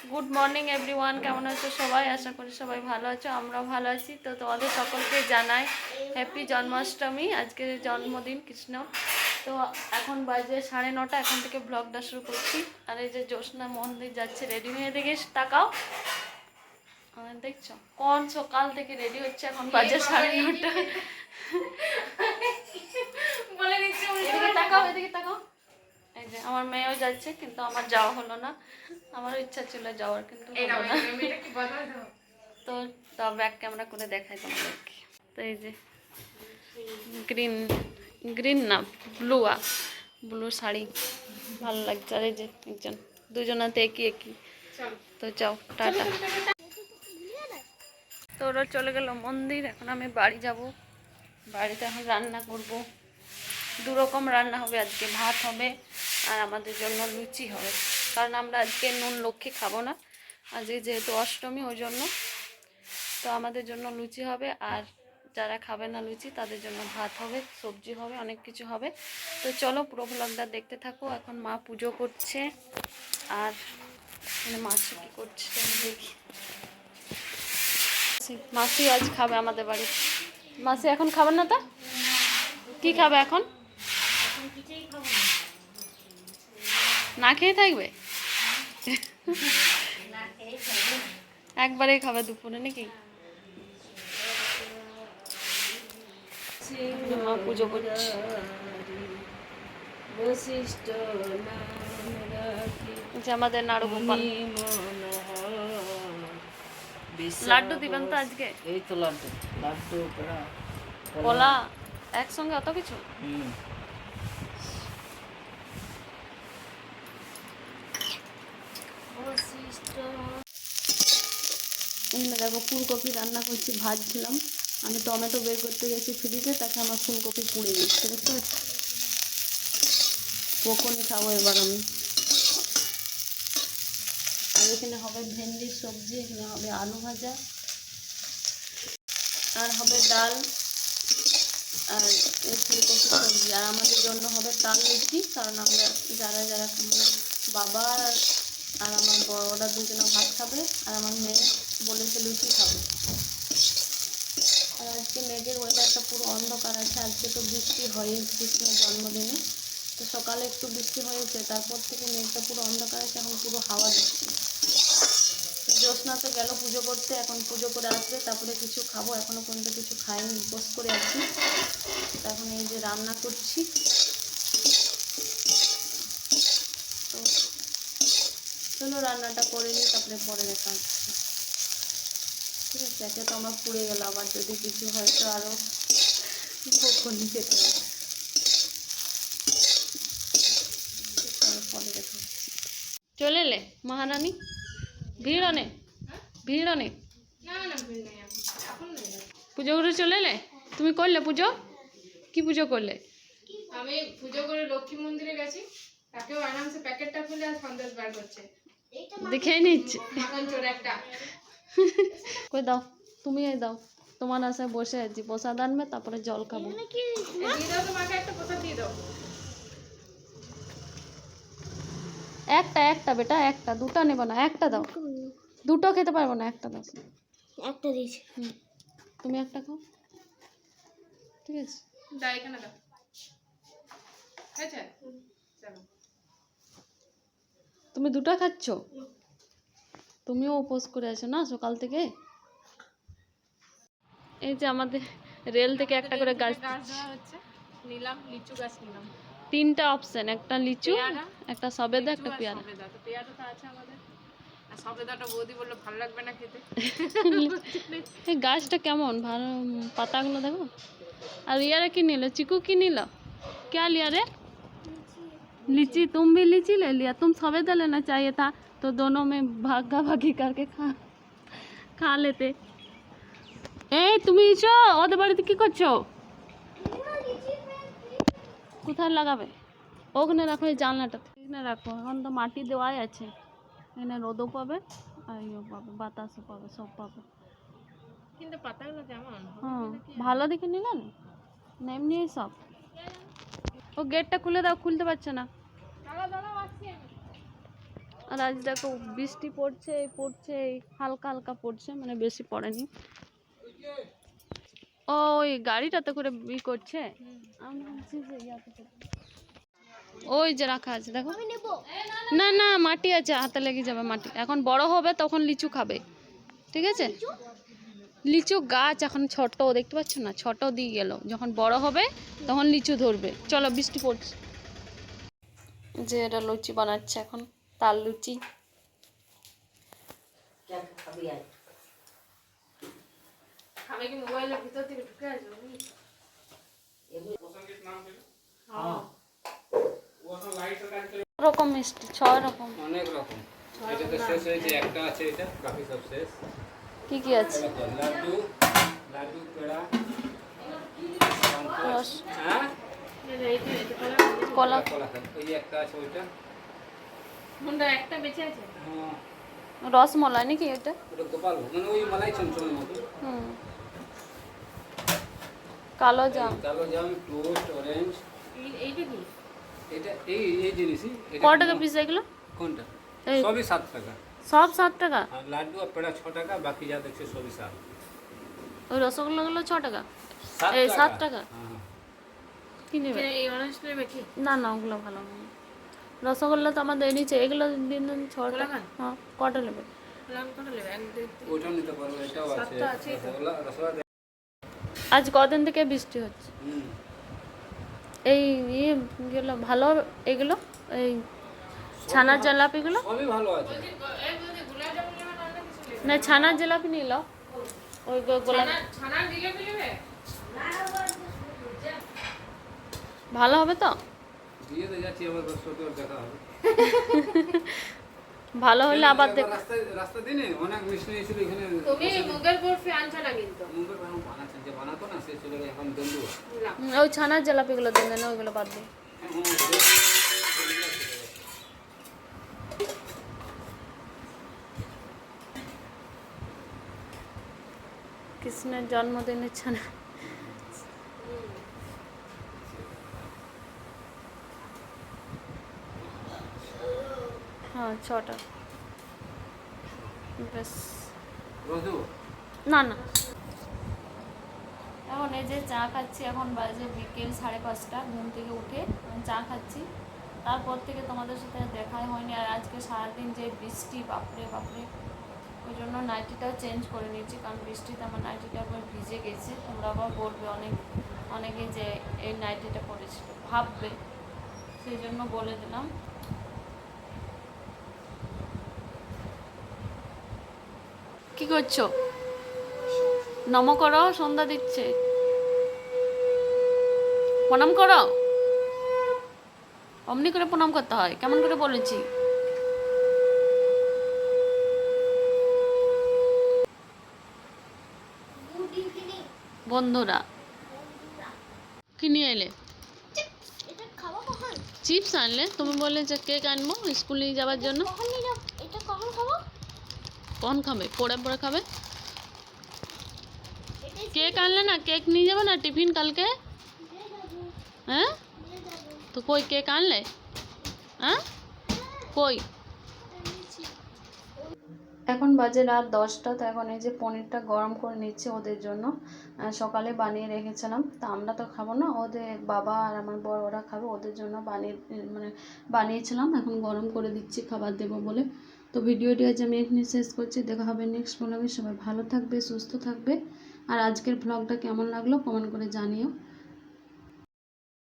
Good morning everyone, কেমন আছো সবাই? আশা করি সবাই ভালো আছো, আমরাও ভালো আছি। তো তোমাদের সকলকে জানাই হ্যাপি জন্মাষ্টমী। আজকে জন্মদিন কৃষ্ণ। তো এখন বাজে 9:30, এখন থেকে ব্লগটা শুরু করছি। আর এই যে জ্যোৎস্না মন্দির যাচ্ছে, রেডি হয়ে দেখে তাকাও, দেখছো কোন সকাল থেকে রেডি হচ্ছে, এখন বাজে 9:30। বলে দিচ্ছি, এদিকে তাকাও, এদিকে তাকাও। এই যে আমার মেয়েও যাচ্ছে, কিন্তু আমার যাওয়া হলো না। আমারও ইচ্ছা ছিল যাওয়ার, কিন্তু হলো না। তো তাও ব্যাক ক্যামেরা করে দেখাই তোমাদেরকে। তো এই যে গ্রিন গ্রিন না ব্লু শাড়ি ভালো লাগছে। আর এই যে দুজনাতে একই একই। তো যাও, টাটা। তো ওরা চলে গেল মন্দির, এখন আমি বাড়ি যাব। বাড়িতে এখন রান্না করব, দু রকম রান্না হবে আজকে। ভাত হবে আর আমাদের জন্য লুচি হবে, কারণ আমরা আজকে নুন লক্ষ্মী খাবো না আজকে, যেহেতু অষ্টমী, ওই জন্য। তো আমাদের জন্য লুচি হবে, আর যারা খাবে না লুচি তাদের জন্য ভাত হবে, সবজি হবে, অনেক কিছু হবে। তো চলো পুরো ভ্লগটা দেখতে থাকো। এখন মা পুজো করছে, আর মাসি কী করছে দেখি। মাসি আজ খাবে আমাদের বাড়ি। মাসি এখন খাবেন না? তা কি খাবে এখন? না খেয়ে থাকবে? একবারেই খাবে দুপুরে নাকি? মা পুজো করছে। আমাদের নাড়ু গোপাল। লাড্ডু দিবেন তো আজকে? এই তো লাড্ডু লাড্ডু কলা একসঙ্গে, অত কিছু? দেখো ফুলকপি রান্না করছি, ভাজছিলাম। আমি টমেটো বের করতে গেছি ফ্রিজে, তাকে আমার ফুলকপি পুড়ে দিচ্ছে, বুঝতে পারছি। কখনই খাবো এবার আমি। আর এখানে হবে ভেন্ডির সবজি, এখানে হবে আলু ভাজা, আর হবে ডাল, আর ফুলকপি সবজি। আর আমাদের জন্য হবে তাল লুচি, কারণ আমরা যারা যারা বাবা আর আমার বড়রা দুজনে ভাত খাবে, আর আমার মেয়ে বলেছে লুচি খাবে। আর আজকে মেঘের ওয়েদারটা পুরো অন্ধকার আছে। আজকে তো বৃষ্টি হয় কৃষ্ণের জন্মদিনে, তো সকালে একটু বৃষ্টি হয়েছে, তারপর থেকে মেঘটা পুরো অন্ধকার আছে, এখন পুরো হাওয়া দিচ্ছে। জ্যোৎস্না তো গেল পুজো করতে, এখন পুজো করে আসবে, তারপরে কিছু খাবো। এখনও পর্যন্ত কিছু খাইনি, উপোস করে আছি। এখন এই যে রান্না করছি, তো চলো রান্নাটা করে নিই, তারপরে পরে দেখা হচ্ছে। ঠিক আছে, একে তো আমার পুড়ে গেল, আবার যদি কিছু হয় তো আরও কখনই খেতে হবে। পরে দেখা হচ্ছে। চলে এলে মহারানী? ভিড় অনেক, ভিড় অনেক। পুজো করে চলে এলে? তুমি করলে পুজো? কি পুজো করলে? আমি পুজো করে লক্ষ্মী মন্দিরে গেছি, তাকেও আরামসে প্যাকেটটা খুলে আর সন্দেশ বার করছে, দেখে নিচ্ছে। মাখন চোর একটা। কই দাও, তুমি এই দাও, তোমার আশায় বসে আছি। প্রসাদ আনবে, তারপরে জল খাবো। দিয়ে দাও তো মাকে, একটা প্রসাদ দিয়ে দাও। একটা একটা বেটা, একটা, দুটা নেবো না, একটা দাও। দুটো খেতে পারবো না, একটা দাও। একটা দিয়েছি। তুমি একটা খাও, ঠিক আছে? দাও, এখানে দাও। আচ্ছা চলো। তুমি দুটো খাচ্ছ? তুমিও উপোস করে আছো না সকাল থেকে? এই যে আমাদের রেল থেকে একটা করে গাছ দেওয়া হচ্ছে, নিলাম লিচু গাছ নিলাম। 3টা অপশন, একটা লিচু, পেয়ারা, একটা সবেদা, লিচু একটা আর পেয়ারা। সবেদা। তো পেয়ারা তো আছে আমাদের, আর সবেদাটা বৌদি বললো ভালো লাগবে না খেতে। এই গাছটা কেমন ভালো, পাতাগুলো দেখো। और यार की नीलो चिकू की नीलो, क्या लिया रे? लीची। तुम भी लीची ले लिया? तुम सवेदा लेना चाहिए था, तो दोनों में भागा भागी करके खा लेते। এই তুমি এসো, ওদের বাড়িতে কি করছো? কোথায় লাগাবে? ওখানে রাখো, এই জানলাটাতে এখানে রাখো। এখন তো মাটি দেওয়াই আছে, এখানে রোদও পাবে আর ইয়েও পাবে, বাতাসও পাবে, সব পাবে। কিন্তু পাতাগুলো কেমন? হ্যাঁ, ভালো দেখে নিলেন না, এমনি সব। ও গেটটা খুলে দাও, খুলতে পারছে না। আর আজ দেখো বৃষ্টি পড়ছে পড়ছে, হালকা হালকা পড়ছে, মানে বেশি পড়েনি। ওই গাড়িটাতে করে করছে, আমি ভাবছি যে ইয়াতে করে। ওই যে রাখা আছে দেখো। না না মাটি আছে, হাতে লেগে যাবে মাটি। এখন বড় হবে তখন লিচু খাবে, ঠিক আছে? লিচু গাছ এখন ছোট, দেখতে পাচ্ছ না, ছোট দিয়ে গেল, যখন বড় হবে তখন লিচু ধরবে। চলো বৃষ্টি পড়ছে। যে এটা লুচি বানাচ্ছে এখন, তাল লুচি। খাবে কি মোবাইলের ভিতর থেকে ঢুকে আসবে? রকম মিষ্টি, 6 রকম। অনেক রকম। এটা তো শেষ হয়েছে, একটা আছে, এটা বাকি সব শেষ। কি কি আছে? লাড্ডু, লাড্ডু পেড়া, রস, হ্যাঁ কলা, কলা খান। ওই যে একটা আছে ওইটা, মুন্ডা একটা বেঁচে আছে। হ্যাঁ রসমলাই নাকি এটা? ওটা গোপাল ভোগ, মানে ওই মালাই চমচমের মতো। হুম, কালো জাম। কালো জাম, টোস্ট, অরেঞ্জ। এইটা কি? এটা এই জিনিসই। এটা ক টাকা পিস এগুলো? কোনটা? এই সবই 7 টাকা। সব 7 টাকা? আর লাড্ডু আর পেড়া 6 টাকা, বাকি যা দেখছে সবই 7। ওই রসগোল্লাগুলো 6 টাকা? 7 এই টাকা। 7 টাকা? হ্যাঁ। কি নেবে? এই অরেঞ্জ নেবে কি? না না ওগুলো ভালো না। রসগোল্লা তো আমাদের নিচে, এগুলো দিন দিন 6 টাকা। হ্যাঁ, কটা নেবে? লাল কটা নেবে? 1 2 3 ওইটাও নিতে পারবো, এটাও আছে। 7টা আছে। রসগোল্লা রসগোল্লা। আজ কদিন থেকে বৃষ্টি হচ্ছে। হুম। এই ইয়েগুলো ভালো, এগুলো এই ছানার জিলাপিগুলো সবই ভালো আছে। এই বলতে গোলাপ জামুন নেবে না অন্য কিছু নেবে? না, ছানার জিলাপি নিল। ওই গোলাপ ছানার জিলাপি নেবে? ভালো হবে তো? দিয়ে তো যাচ্ছি, আবার দর্শকদের দেখা হবে। ভালো হলে আবার দেখ। রাস্তা দিনে অনেক মিষ্টি নিয়েছিল এখানে। তুমি মুগের বরফি আনছো না কিন্তু। মুম্বাই বানাচ্ছে, যে বানাতো না সে চলে গেছে এখন দন্দুয়া। না। ওই ছানার জিলাপিগুলো দেন না, ওইগুলো বাদ দিই। কৃষ্ণের জন্মদিনের ছানা। হ্যাঁ 6টা বেশ। না না, এখন এই যে চা খাচ্ছি, এখন বাজে বিকেল 5:30, ঘুম থেকে উঠে চা খাচ্ছি। তারপর থেকে তোমাদের সাথে দেখাই হয়নি। আর আজকে সারাদিন যে বৃষ্টি, বাপরে বাপরে, ওই জন্য নাইটিটাও চেঞ্জ করে নিয়েছি, কারণ বৃষ্টিতে আমার নাইটিটা একবার ভিজে গেছে। তোমরা আবার বলবে অনেকে যে এই নাইটিটা পরেছিল, ভাববে, সেই জন্য বলে দিলাম। কি করছো? নম করো, সন্ধ্যা দিচ্ছে। প্রণাম করো, অমনি করে প্রণাম করতে হয়, কেমন করে বলেছি? বন্ধুরা কি নিয়ে এলে? চিপস আনলে, তুমি বললে যে কেক আনবো স্কুল নিয়ে যাওয়ার জন্য। কখন খাবে? পড়ে পড়ে খাবে। কেক আনলে না, কেক নিয়ে যাবে না টিফিন কালকে? হ্যাঁ তো কই কেক আনলে? হ্যাঁ কই? এখন বাজে রাত 10টা। তো এখন এই যে পনিরটা গরম করে নিচ্ছে ওদের জন্য। সকালে বানিয়ে রেখেছিলাম, তা আমরা তো খাবো না, ওদের বাবা আর আমার বর ওরা খাবে, ওদের জন্য বানিয়েছিলাম। এখন গরম করে দিচ্ছি খাবার দেবো বলে। তো ভিডিওটি আজ আমি এখানে শেষ করছি। দেখা হবে নেক্সট ব্লগে। সবাই ভালো থাকবে, সুস্থ থাকবে। আর আজকের ব্লগটা কেমন লাগলো কমেন্ট করে জানিও।